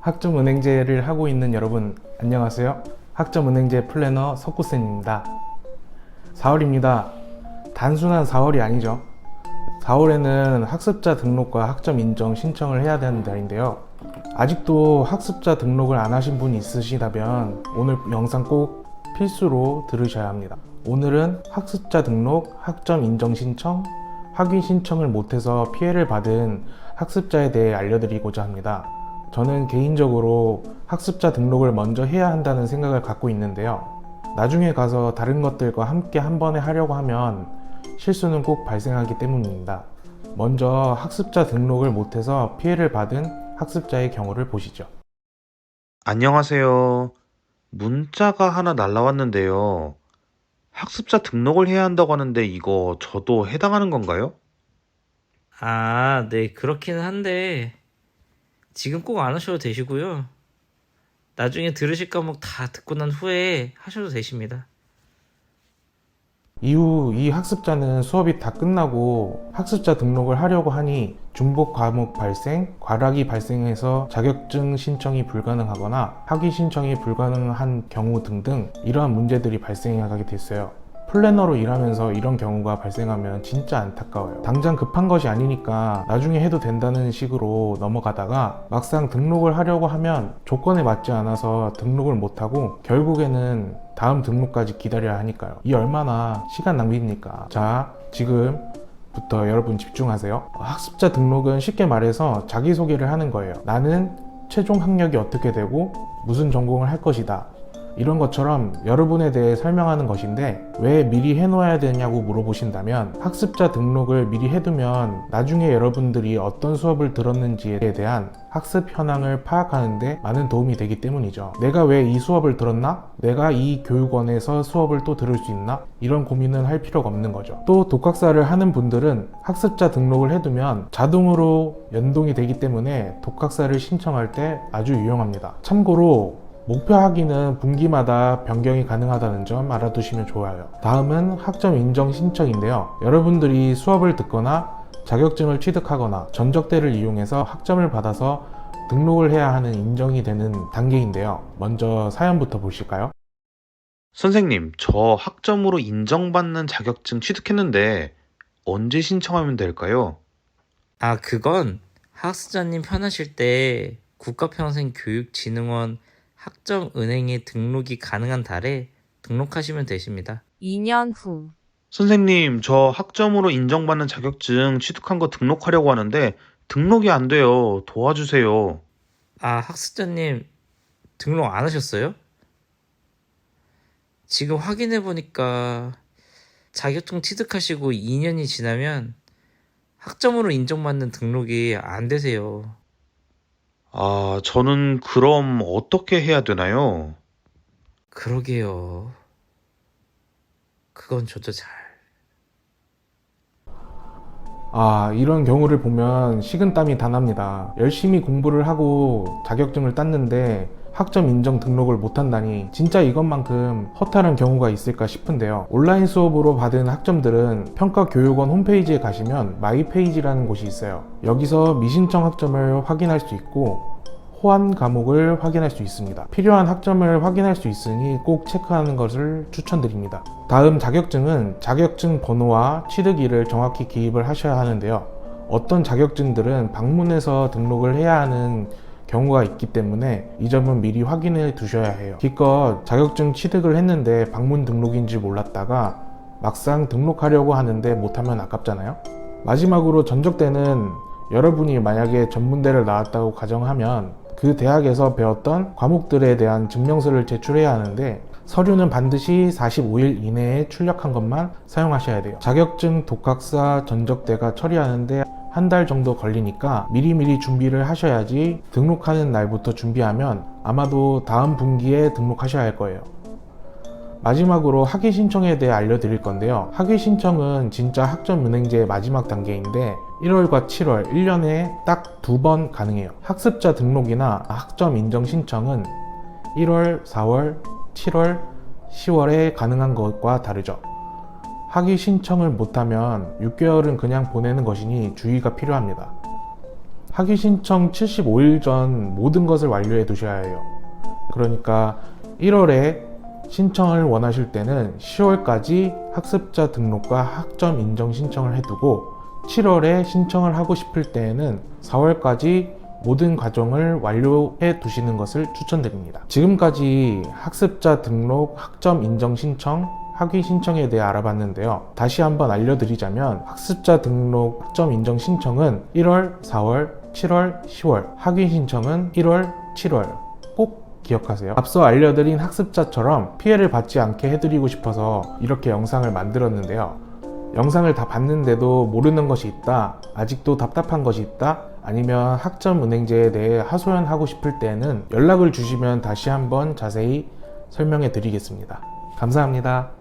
학점은행제를 하고 있는 여러분 안녕하세요. 학점은행제 플래너 석구쌤입니다. 4월입니다. 단순한 4월이 아니죠. 4월에는 학습자 등록과 학점 인정 신청을 해야 되는 달인데요. 아직도 학습자 등록을 안 하신 분이 있으시다면 오늘 영상 꼭 필수로 들으셔야 합니다. 오늘은 학습자 등록, 학점 인정 신청, 확인 신청을 못해서 피해를 받은 학습자에 대해 알려드리고자 합니다. 저는 개인적으로 학습자 등록을 먼저 해야 한다는 생각을 갖고 있는데요. 나중에 가서 다른 것들과 함께 한 번에 하려고 하면 실수는 꼭 발생하기 때문입니다. 먼저 학습자 등록을 못해서 피해를 받은 학습자의 경우를 보시죠. 안녕하세요. 문자가 하나 날라왔는데요. 학습자 등록을 해야 한다고 하는데 이거 저도 해당하는 건가요? 네, 그렇기는 한데 지금 꼭 안 하셔도 되시고요. 나중에 들으실 과목 다 듣고 난 후에 하셔도 되십니다. 이후 이 학습자는 수업이 다 끝나고 학습자 등록을 하려고 하니 중복 과목 발생, 과락이 발생해서 자격증 신청이 불가능하거나 학위 신청이 불가능한 경우 등등 이러한 문제들이 발생하게 됐어요. 플래너로 일하면서 이런 경우가 발생하면 진짜 안타까워요. 당장 급한 것이 아니니까 나중에 해도 된다는 식으로 넘어가다가 막상 등록을 하려고 하면 조건에 맞지 않아서 등록을 못하고 결국에는 다음 등록까지 기다려야 하니까요. 이 얼마나 시간 낭비입니까? 자, 지금부터 여러분 집중하세요. 학습자 등록은 쉽게 말해서 자기소개를 하는 거예요. 나는 최종 학력이 어떻게 되고 무슨 전공을 할 것이다. 이런 것처럼 여러분에 대해 설명하는 것인데 왜 미리 해놓아야 되냐고 물어보신다면 학습자 등록을 미리 해두면 나중에 여러분들이 어떤 수업을 들었는지에 대한 학습 현황을 파악하는데 많은 도움이 되기 때문이죠. 내가 왜 이 수업을 들었나? 내가 이 교육원에서 수업을 또 들을 수 있나? 이런 고민은 할 필요가 없는 거죠. 또 독학사를 하는 분들은 학습자 등록을 해두면 자동으로 연동이 되기 때문에 독학사를 신청할 때 아주 유용합니다. 참고로 목표 학위는 분기마다 변경이 가능하다는 점 알아두시면 좋아요. 다음은 학점 인정 신청인데요. 여러분들이 수업을 듣거나 자격증을 취득하거나 전적대를 이용해서 학점을 받아서 등록을 해야 하는 인정이 되는 단계인데요. 먼저 사연부터 보실까요? 선생님, 저 학점으로 인정받는 자격증 취득했는데 언제 신청하면 될까요? 그건 학습자님 편하실 때 국가평생교육진흥원 학점은행에 등록이 가능한 달에 등록하시면 되십니다. 2년 후. 선생님, 저 학점으로 인정받는 자격증 취득한 거 등록하려고 하는데 등록이 안 돼요. 도와주세요. 학습자님 등록 안 하셨어요? 지금 확인해 보니까 자격증 취득하시고 2년이 지나면 학점으로 인정받는 등록이 안 되세요. 저는 그럼 어떻게 해야 되나요? 그러게요. 그건 저도 잘. 이런 경우를 보면 식은땀이 다 납니다. 열심히 공부를 하고 자격증을 땄는데 학점 인정 등록을 못한다니 진짜 이것만큼 허탈한 경우가 있을까 싶은데요. 온라인 수업으로 받은 학점들은 평가교육원 홈페이지에 가시면 마이페이지라는 곳이 있어요. 여기서 미신청 학점을 확인할 수 있고 호환 과목을 확인할 수 있습니다. 필요한 학점을 확인할 수 있으니 꼭 체크하는 것을 추천드립니다. 다음 자격증은 자격증 번호와 취득일을 정확히 기입을 하셔야 하는데요. 어떤 자격증들은 방문해서 등록을 해야 하는 경우가 있기 때문에 이 점은 미리 확인해 두셔야 해요. 기껏 자격증 취득을 했는데 방문 등록인지 몰랐다가 막상 등록하려고 하는데 못하면 아깝잖아요. 마지막으로 전적대는 여러분이 만약에 전문대를 나왔다고 가정하면 그 대학에서 배웠던 과목들에 대한 증명서를 제출해야 하는데 서류는 반드시 45일 이내에 출력한 것만 사용하셔야 돼요. 자격증 독학사 전적대가 처리하는데 한 달 정도 걸리니까 미리미리 준비를 하셔야지 등록하는 날부터 준비하면 아마도 다음 분기에 등록하셔야 할 거예요. 마지막으로 학위 신청에 대해 알려드릴 건데요. 학위 신청은 진짜 학점은행제의 마지막 단계인데 1월과 7월 1년에 딱 2번 가능해요. 학습자 등록이나 학점 인정 신청은 1월, 4월, 7월, 10월에 가능한 것과 다르죠. 학위 신청을 못하면 6개월은 그냥 보내는 것이니 주의가 필요합니다. 학위 신청 75일 전 모든 것을 완료해 두셔야 해요. 그러니까 1월에 신청을 원하실 때는 10월까지 학습자 등록과 학점 인정 신청을 해두고 7월에 신청을 하고 싶을 때에는 4월까지 모든 과정을 완료해 두시는 것을 추천드립니다. 지금까지 학습자 등록, 학점 인정 신청, 학위 신청에 대해 알아봤는데요. 다시 한번 알려드리자면 학습자 등록, 학점 인정 신청은 1월, 4월, 7월, 10월, 학위 신청은 1월, 7월. 꼭 기억하세요. 앞서 알려드린 학습자처럼 피해를 받지 않게 해드리고 싶어서 이렇게 영상을 만들었는데요. 영상을 다 봤는데도 모르는 것이 있다, 아직도 답답한 것이 있다, 아니면 학점은행제에 대해 하소연하고 싶을 때는 연락을 주시면 다시 한번 자세히 설명해 드리겠습니다. 감사합니다.